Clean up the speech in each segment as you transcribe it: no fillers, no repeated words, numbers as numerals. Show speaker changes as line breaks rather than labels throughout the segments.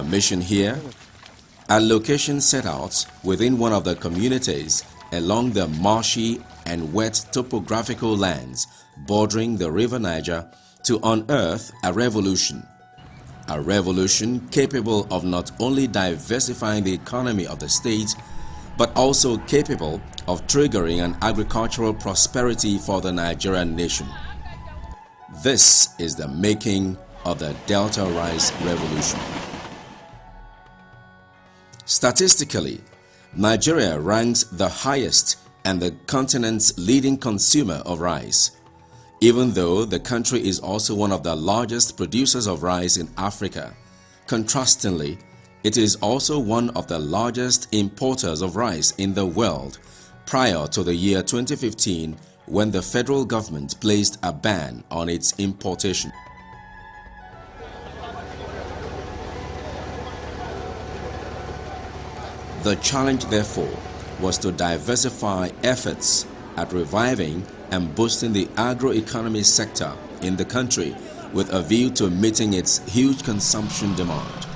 The mission here? A location set out within one of the communities along the marshy and wet topographical lands bordering the River Niger to unearth a revolution. A revolution capable of not only diversifying the economy of the state, but also capable of triggering an agricultural prosperity for the Nigerian nation. This is the making of the Delta Rice Revolution. Statistically, Nigeria ranks the highest and the continent's leading consumer of rice. Even though the country is also one of the largest producers of rice in Africa, contrastingly, it is also one of the largest importers of rice in the world prior to the year 2015, when the federal government placed a ban on its importation. The challenge, therefore, was to diversify efforts at reviving and boosting the agroeconomy sector in the country with a view to meeting its huge consumption demand.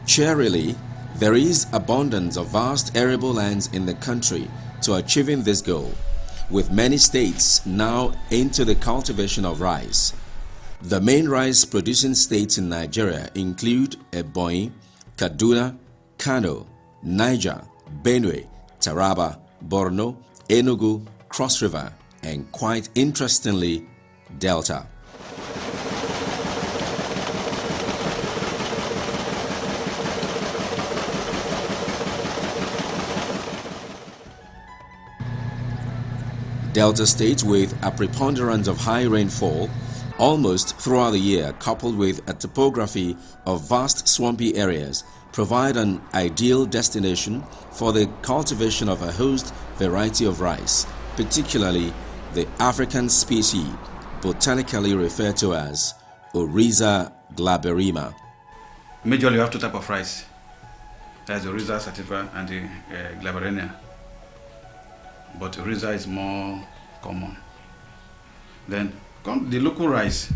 Cheerily, there is abundance of vast arable lands in the country to achieving this goal, with many states now into the cultivation of rice. The main rice-producing states in Nigeria include Ebonyi, Kaduna, Kano, Niger, Benue, Taraba, Borno, Enugu, Cross River, and quite interestingly, Delta. Delta states, with a preponderance of high rainfall almost throughout the year, coupled with a topography of vast swampy areas, provide an ideal destination for the cultivation of a host variety of rice, particularly the African species botanically referred to as Oryza glaberrima.
Majorly, you have two types of rice. There's the Oryza sativa and the glaberrina. But Oryza is more common. Then the local rice,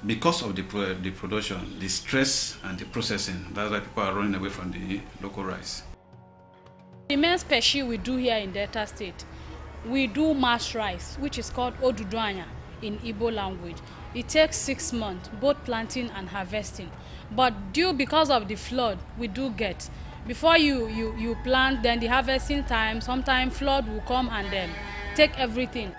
because of the production, the stress and the processing, that's why people are running away from the local rice.
The main species we do here in Delta State, we do mash rice, which is called Oduduanya in Igbo language. It takes 6 months, both planting and harvesting. But because of the flood, we do get. Before you plant, then the harvesting time, sometimes flood will come and then take everything.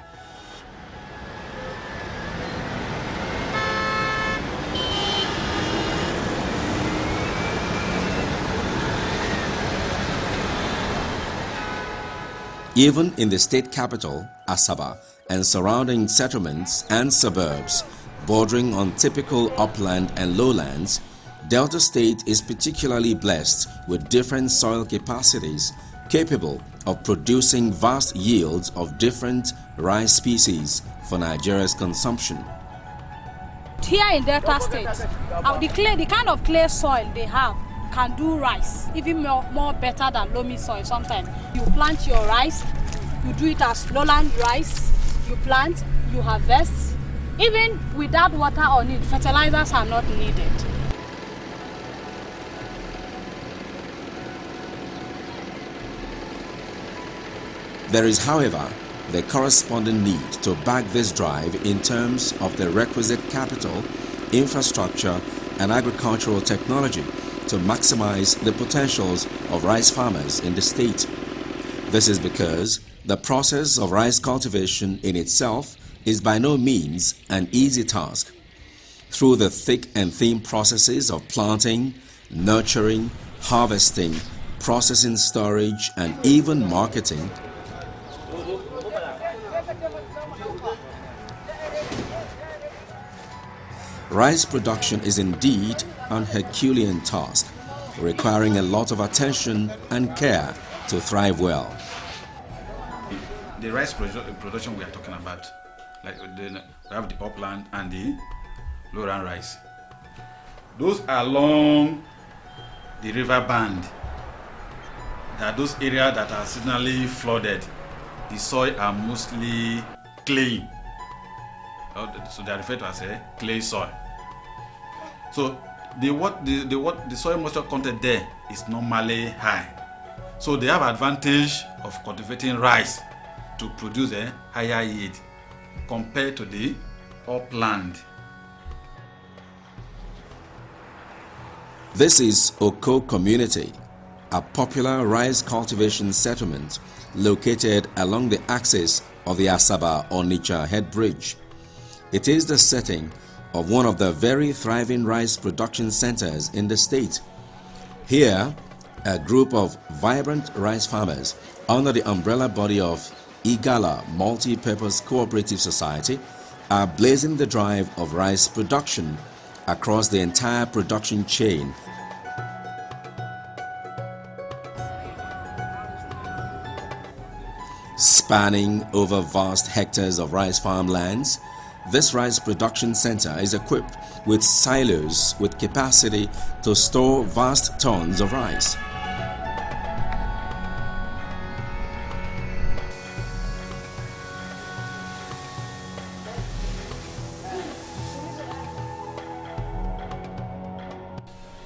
Even in the state capital, Asaba, and surrounding settlements and suburbs bordering on typical upland and lowlands, Delta State is particularly blessed with different soil capacities capable of producing vast yields of different rice species for Nigeria's consumption.
Here in Delta State, the kind of clay soil they have can do rice even more better than loamy soil. Sometimes you plant your rice, you do it as lowland rice, you plant, you harvest. Even without water on it, fertilizers are not needed.
There is, however, the corresponding need to back this drive in terms of the requisite capital, infrastructure, and agricultural technology to maximize the potentials of rice farmers in the state. This is because the process of rice cultivation in itself is by no means an easy task. Through the thick and thin processes of planting, nurturing, harvesting, processing, storage, and even marketing, rice production is indeed an Herculean task, requiring a lot of attention and care to thrive well.
The rice production we are talking about, like we have the upland and the lowland rice. Those are along the river band. There are those areas that are seasonally flooded. The soil are mostly clay. So they are referred to as a clay soil. So the soil moisture content there is normally high. So they have advantage of cultivating rice to produce a higher yield compared to the upland.
This is Oco Community, a popular rice cultivation settlement located along the axis of the Asaba-Onitsha Head Bridge. It is the setting of one of the very thriving rice production centers in the state. Here, a group of vibrant rice farmers under the umbrella body of Igala Multi-Purpose Cooperative Society are blazing the drive of rice production across the entire production chain. Spanning over vast hectares of rice farmlands, this rice production center is equipped with silos with capacity to store vast tons of rice.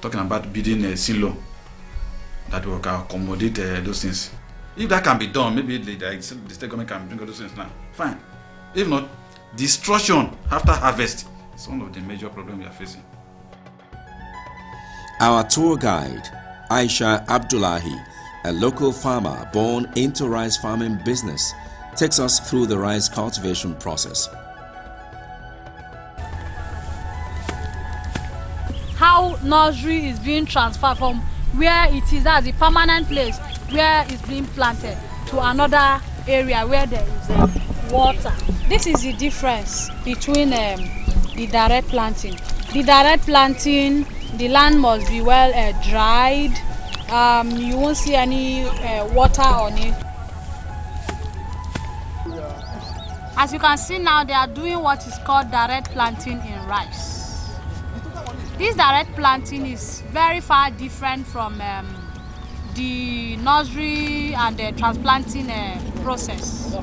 Talking about building a silo that will accommodate those things. If that can be done, maybe the state government can bring all those things now. Fine. If not, destruction after harvest is one of the major problems we are facing.
Our tour guide, Aisha Abdullahi, a local farmer born into rice farming business, takes us through the rice cultivation process.
How nursery is being transferred from where it is as a permanent place where it's being planted to another area where there is water. This is the difference between the direct planting. The direct planting, the land must be well dried. You won't see any water on it. As you can see now, they are doing what is called direct planting in rice. This direct planting is very far different from the nursery and the transplanting process.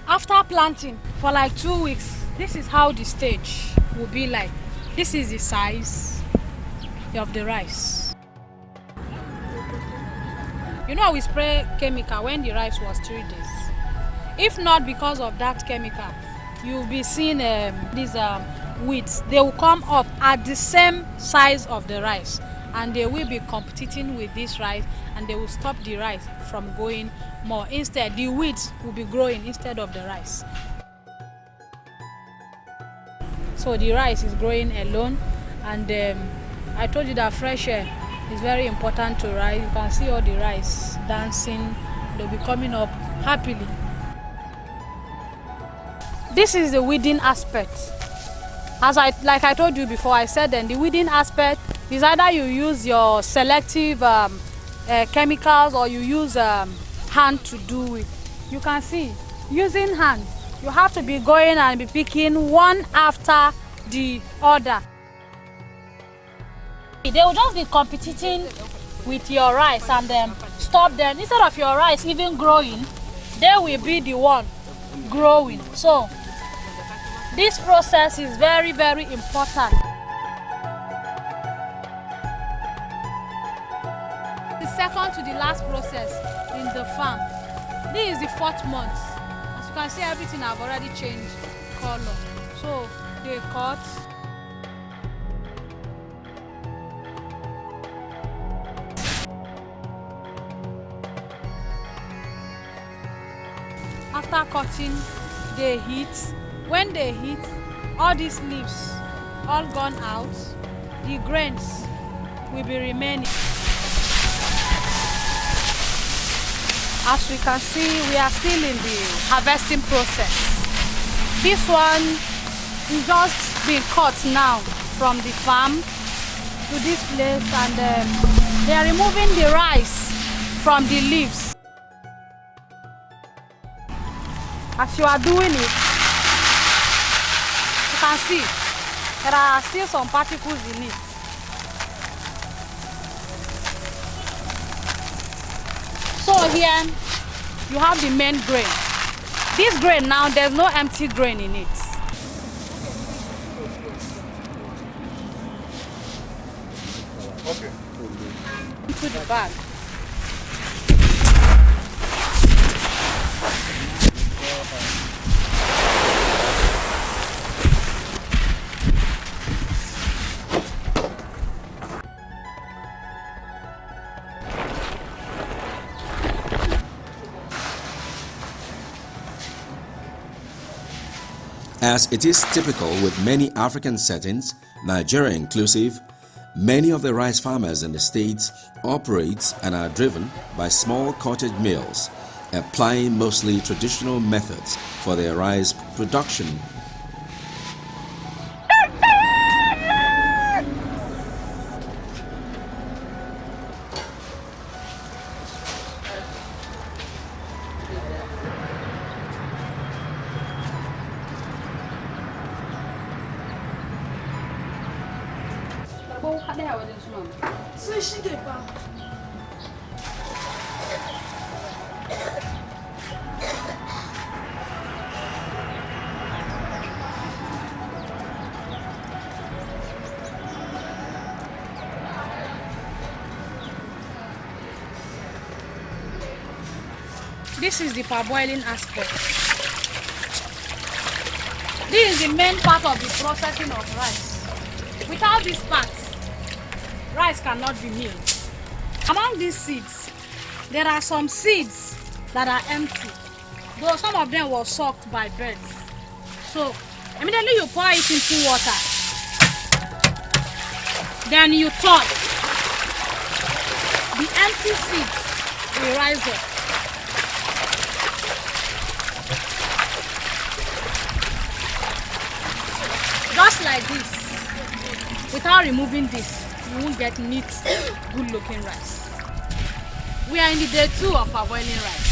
After planting for like 2 weeks, this is how the stage will be like. This is the size of the rice. You know, we spray chemical when the rice was 3 days. If not because of that chemical, you'll be seeing these weeds. They will come up at the same size of the rice, and they will be competing with this rice, and they will stop the rice from going more. Instead, the weeds will be growing instead of the rice. So the rice is growing alone, and I told you that fresh air is very important to rice. You can see all the rice dancing. They'll be coming up happily. This is the weeding aspect. Like I told you before, I said then the weeding aspect is either you use your selective chemicals or you use hand to do it. You can see, using hand, you have to be going and be picking one after the other. They will just be competing with your rice and stop them. Instead of your rice even growing, they will be the one growing. So this process is very, very important. The second to the last process in the farm. This is the 4th month. As you can see, everything have already changed color. So they cut. After cutting, they heat. When they heat, all these leaves all gone out. The grains will be remaining. As we can see, we are still in the harvesting process. This one is just being cut now from the farm to this place, and they are removing the rice from the leaves. As you are doing it, you can see there are still some particles in it. So here you have the main grain. This grain now, there's no empty grain in it.
Okay.
Into the bag.
As it is typical with many African settings, Nigeria inclusive, many of the rice farmers in the states operate and are driven by small cottage mills, applying mostly traditional methods for their rice production.
This is the parboiling aspect. This is the main part of the processing of rice. Without this part, rice cannot be milled. Among these seeds, there are some seeds that are empty, though some of them were sucked by birds. So immediately you pour it into water, then you turn. The empty seeds will rise up. Just like this. Without removing this, you won't get neat, good looking rice. We are in the day 2 of parboiling rice.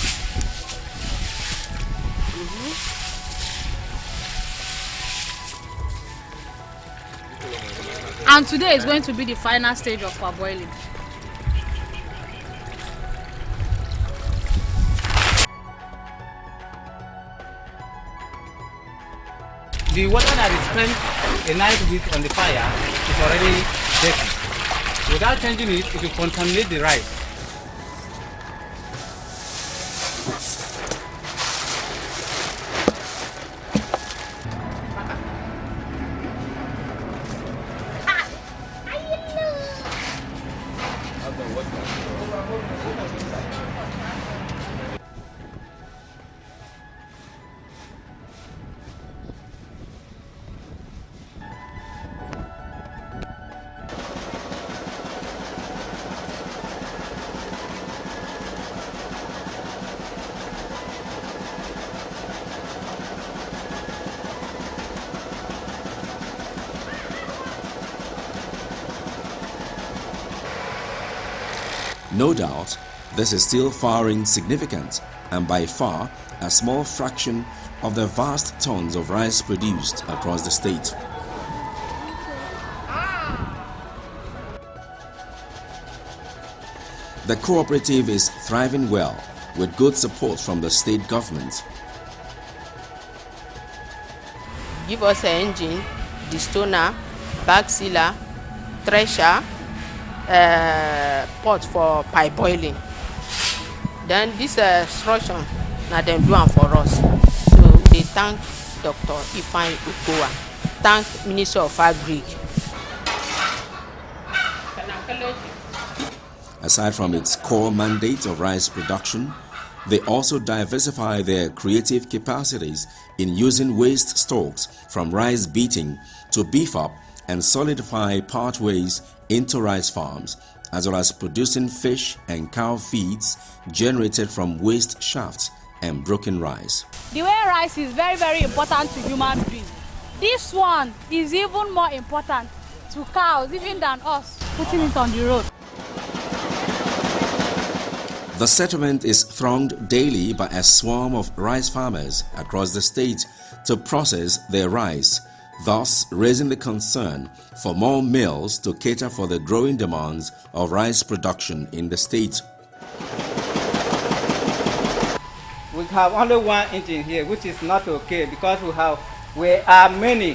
And today is going to be the final stage of parboiling.
The water that is spent a night with on the fire is already dirty. Without changing it, it will contaminate the rice.
No doubt, this is still far insignificant and by far a small fraction of the vast tons of rice produced across the state. The cooperative is thriving well with good support from the state government.
Give us an engine, the stoner, bag sealer, thresher, pot for pipe boiling. Then this instruction, now them do for us. So they thank Dr. Ifeanyi Ukowa, thank Minister of Agri.
Aside from its core mandate of rice production, they also diversify their creative capacities in using waste stalks from rice beating to beef up and solidify pathways into rice farms, as well as producing fish and cow feeds generated from waste shafts and broken rice.
The way rice is very, very important to human beings, this one is even more important to cows even than us putting it on the road.
The settlement is thronged daily by a swarm of rice farmers across the state to process their rice, thus raising the concern for more mills to cater for the growing demands of rice production in the state.
We have only one engine here, which is not okay because we are many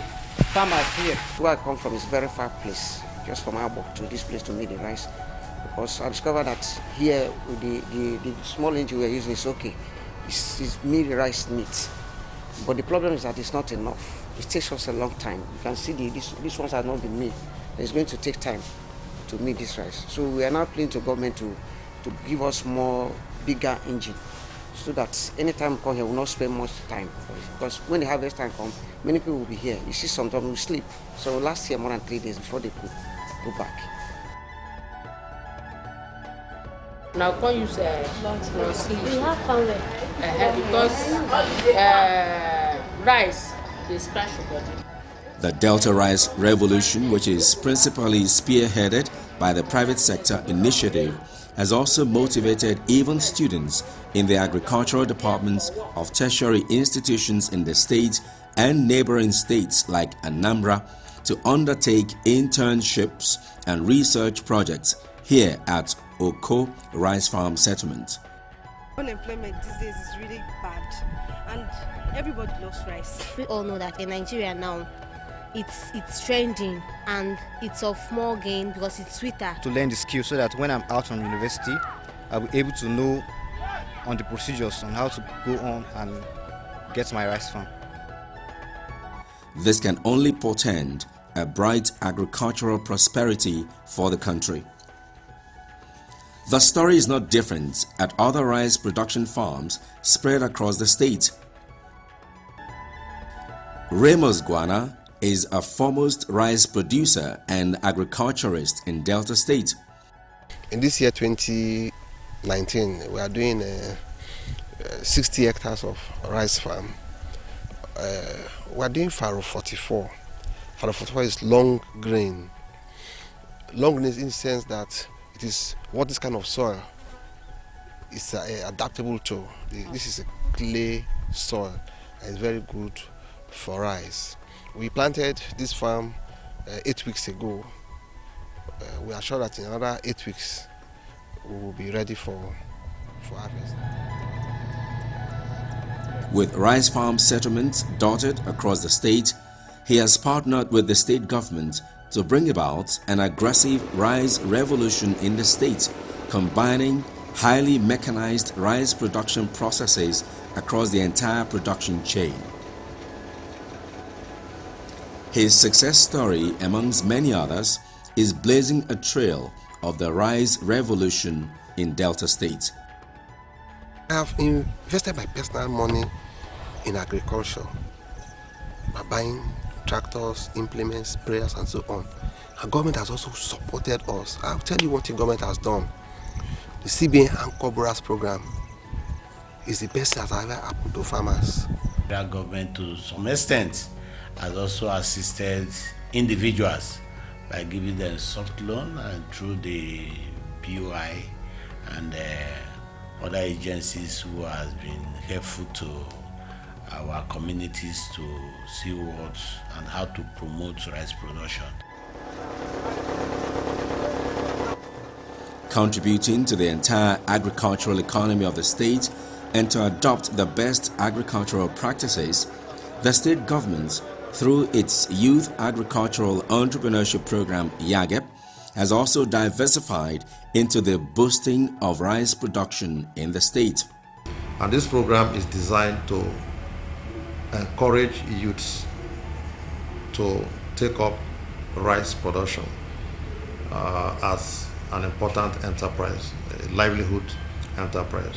farmers here.
Where I come from is a very far place, just from Abo to this place to make the rice. Because I discovered that here with the small engine we're using is okay. It's made the rice neat. But the problem is that it's not enough. It takes us a long time. You can see these ones have not been made. It's going to take time to make this rice. So we are now pleading to government to give us more bigger engine, so that anytime we come here, we'll not spend much time for it. Because when the harvest time comes, many people will be here. You see, sometimes we sleep. So last year, more than 3 days before they could go back.
Now can't use long sleeve.
We have found it.
Because rice is crash your body.
The Delta Rice Revolution, which is principally spearheaded by the private sector initiative, has also motivated even students in the agricultural departments of tertiary institutions in the state and neighboring states like Anambra to undertake internships and research projects here at Oco Rice Farm Settlement.
Unemployment these days is really bad, and everybody loves rice.
We all know that in Nigeria now, it's trending and it's of more gain because it's sweeter.
To learn the skill so that when I'm out from university, I'll be able to know on the procedures on how to go on and get my rice farm.
This can only portend a bright agricultural prosperity for the country. The story is not different at other rice production farms spread across the state. Ramos Guana is a foremost rice producer and agriculturist in Delta State.
In this year 2019, we are doing 60 hectares of rice farm. We are doing Faro 44. Faro 44 is long grain. Long grain is in the sense that it is what this kind of soil is adaptable to. This is a clay soil and it's very good for rice. We planted this farm 8 weeks ago. We are sure that in another 8 weeks we will be ready for harvest.
With rice farm settlements dotted across the state, he has partnered with the state government to bring about an aggressive rice revolution in the state, combining highly mechanized rice production processes across the entire production chain. His success story, amongst many others, is blazing a trail of the rice revolution in Delta State.
I have invested my personal money in agriculture by buying tractors, implements, sprayers, and so on. Our government has also supported us. I'll tell you what the government has done. The CBN and Cobras program is the best that has ever happened to farmers.
The government, to some extent, has also assisted individuals by giving them soft loan and through the BOI and other agencies who has been helpful to our communities to see what and how to promote rice production.
Contributing to the entire agricultural economy of the state and to adopt the best agricultural practices, the state government, through its Youth Agricultural Entrepreneurship Program YAGEP, has also diversified into the boosting of rice production in the state.
And this program is designed to encourage youths to take up rice production as an important enterprise, a livelihood enterprise.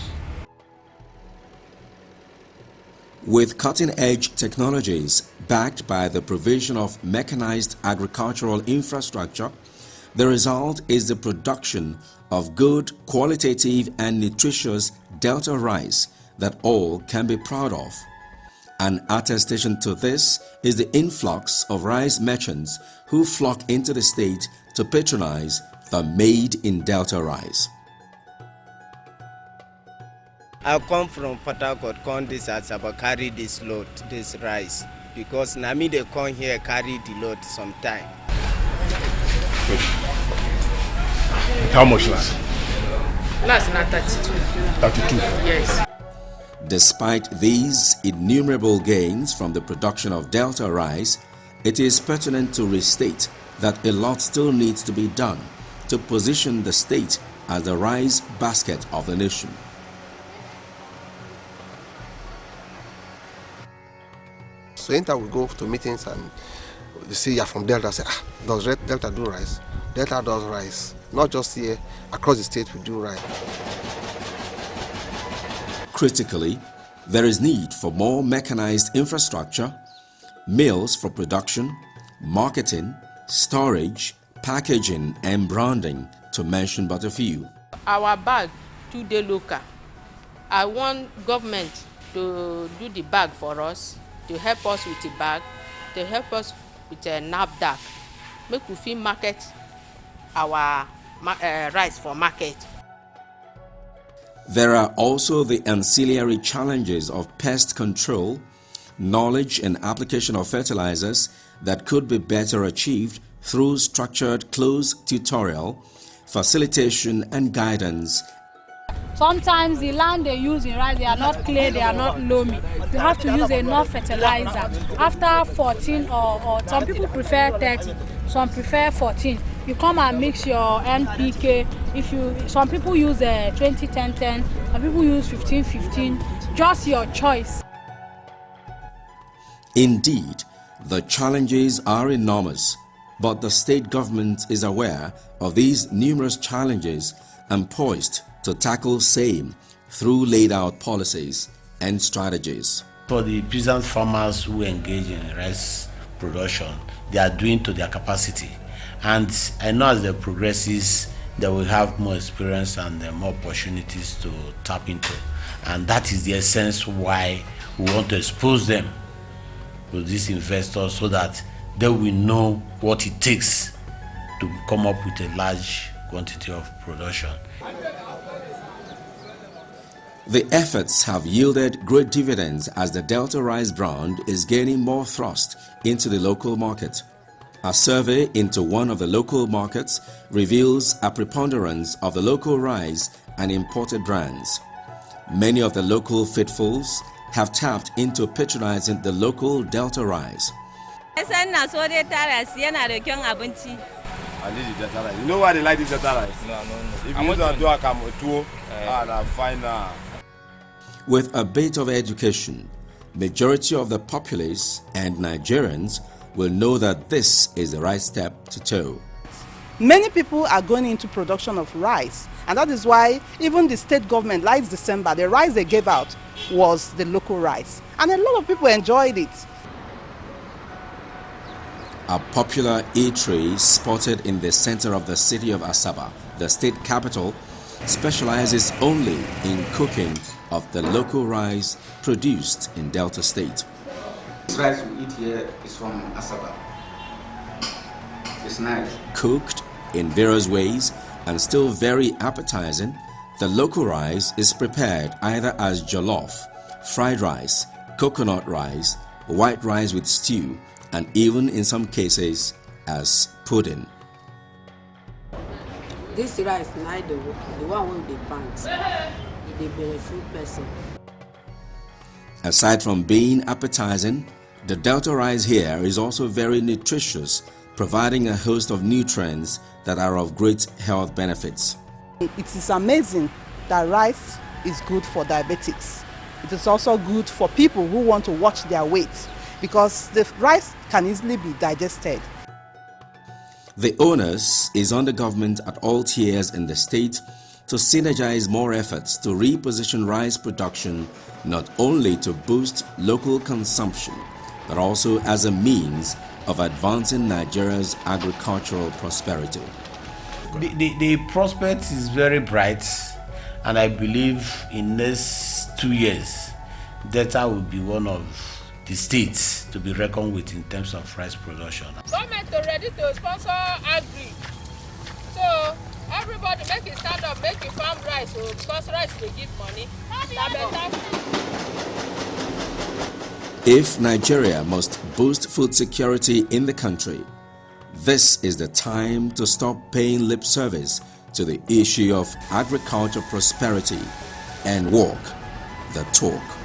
With cutting-edge technologies backed by the provision of mechanized agricultural infrastructure, the result is the production of good, qualitative and nutritious Delta rice that all can be proud of. An attestation to this is the influx of rice merchants who flock into the state to patronize the Made in Delta rice.
I come from Port Harcourt, come this Asaba, carry this load, this rice, because na me they come here carry the load sometime.
How much last?
Last na 32.
32?
Yes.
Despite these innumerable gains from the production of Delta rice, it is pertinent to restate that a lot still needs to be done to position the state as the rice basket of the nation.
So anytime we go to meetings and you see you're from Delta, say, does Delta do rice? Delta does rice. Not just here, across the state we do rice.
Critically, there is need for more mechanized infrastructure, mills for production, marketing, storage, packaging and branding, to mention but a few.
Our bag, 2-day local. I want government to do the bag for us, to help us with the bag, to help us with a NAFDAC. Make we fit market our rice for market.
There are also the ancillary challenges of pest control, knowledge and application of fertilizers that could be better achieved through structured closed tutorial, facilitation and guidance.
Sometimes the land they use in rice, they are not clay, they are not loamy. You have to use enough fertilizer. After 14 or some people prefer 30, some prefer 14. You come and mix your NPK. Some people use 20-10-10, some people use 15-15. Just your choice.
Indeed, the challenges are enormous, but the state government is aware of these numerous challenges and poised to tackle same through laid out policies and strategies.
For the peasant farmers who engage in rice production, they are doing to their capacity. And I know as the progresses, they will have more experience and more opportunities to tap into. And that is the essence why we want to expose them to these investors so that they will know what it takes to come up with a large quantity of production.
The efforts have yielded great dividends as the Delta Rice brand is gaining more thrust into the local market. A survey into one of the local markets reveals a preponderance of the local rice and imported brands. Many of the local faithfuls have tapped into patronizing the local Delta rice.
I need the
Delta rice. You know why they like this Delta rice? No. If you don't do a kamotuo, I find
With a bit of education, majority of the populace and Nigerians will know that this is the right step to toe.
Many people are going into production of rice, and that is why even the state government, last December, the rice they gave out was the local rice, and a lot of people enjoyed it.
A popular eatery spotted in the center of the city of Asaba, the state capital, specializes only in cooking of the local rice produced in Delta State.
This rice we eat here is from Asaba. It's nice.
Cooked in various ways and still very appetizing, the local rice is prepared either as jollof, fried rice, coconut rice, white rice with stew, and even in some cases as pudding.
This rice na the one with the pants. It is a food person.
Aside from being appetizing, the Delta rice here is also very nutritious, providing a host of nutrients that are of great health benefits.
It is amazing that rice is good for diabetics. It is also good for people who want to watch their weight because the rice can easily be digested.
The onus is on the government at all tiers in the state to synergize more efforts to reposition rice production not only to boost local consumption, but also as a means of advancing Nigeria's agricultural prosperity.
The prospect is very bright, and I believe in next 2 years, Delta will be one of the states to be reckoned with in terms of rice production.
Government is ready to sponsor agri. So Everybody make it stand up, make it farm rice, oh, because rice will give money.
If Nigeria must boost food security in the country, this is the time to stop paying lip service to the issue of agriculture prosperity and walk the talk.